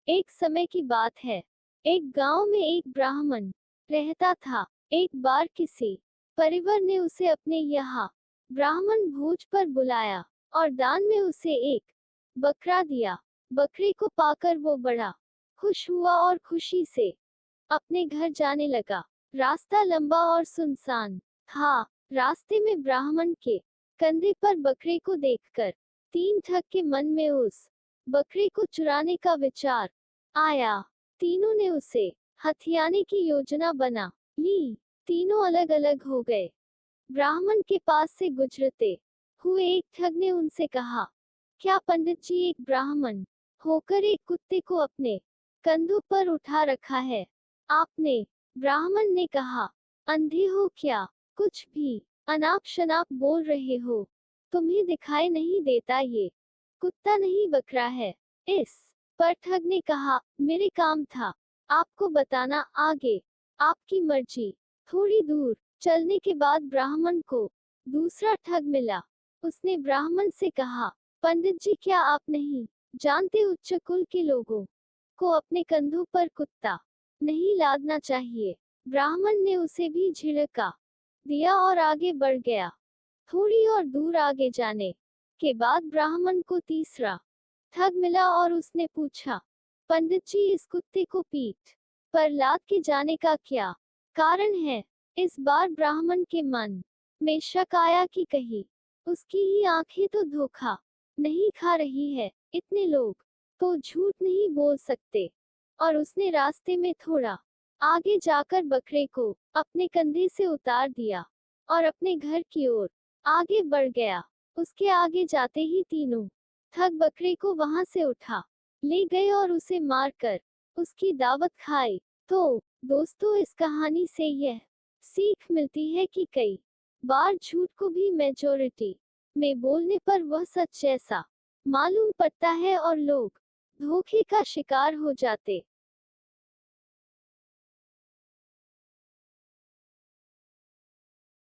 एक समय की बात है। एक गांव में एक ब्राह्मण रहता था। एक बार किसी परिवार ने उसे अपने यहाँ ब्राह्मण भोज पर बुलाया और दान में उसे एक बकरा दिया। बकरे को पाकर वो बड़ा खुश हुआ और खुशी से अपने घर जाने लगा। रास्ता लंबा और सुनसान था। रास्ते में ब्राह्मण के कंधे पर बकरे को देखकर तीन ठग के मन में उस बकरे को चुराने का विचार आया। तीनों ने उसे हथियाने की योजना बना ली। तीनों अलग अलग हो गए। ब्राह्मण के पास से गुजरते हुए एक ठग ने उनसे कहा, क्या पंडित जी एक ब्राह्मण होकर एक कुत्ते को अपने कंधों पर उठा रखा है आपने? ब्राह्मण ने कहा, अंधे हो क्या? कुछ भी अनाप शनाप बोल रहे हो। तुम्हें दिखाई नहीं देता ये कुत्ता नहीं बकरा है? इस पर ठग ने कहा, मेरे काम था आपको बताना, आगे आपकी मर्जी। थोड़ी दूर चलने के बाद ब्राह्मण को दूसरा ठग मिला। उसने ब्राह्मण से कहा, पंडित जी क्या आप नहीं जानते उच्च कुल के लोगों को अपने कंधों पर कुत्ता नहीं लादना चाहिए? ब्राह्मण ने उसे भी झिड़का दिया और आगे बढ़ गया। थोड़ी और दूर आगे जाने के बाद ब्राह्मण को तीसरा ठग मिला और उसने पूछा, पंडित जी इस कुत्ते को पीठ पर लाद के जाने का क्या कारण है? इस बार ब्राह्मण के मन में शक आया कि कहीं उसकी ही आंखें तो धोखा नहीं खा रही है। इतने लोग तो झूठ नहीं बोल सकते। और उसने रास्ते में थोड़ा आगे जाकर बकरे को अपने कंधे से उतार दिया और अपने घर की ओर आगे बढ़ गया। उसके आगे जाते ही तीनों ठग बकरे को वहां से उठा ले गए और उसे मारकर उसकी दावत खाई। तो दोस्तों, इस कहानी से यह सीख मिलती है कि कई बार झूठ को भी मेजॉरिटी में बोलने पर वह सच जैसा मालूम पड़ता है और लोग धोखे का शिकार हो जाते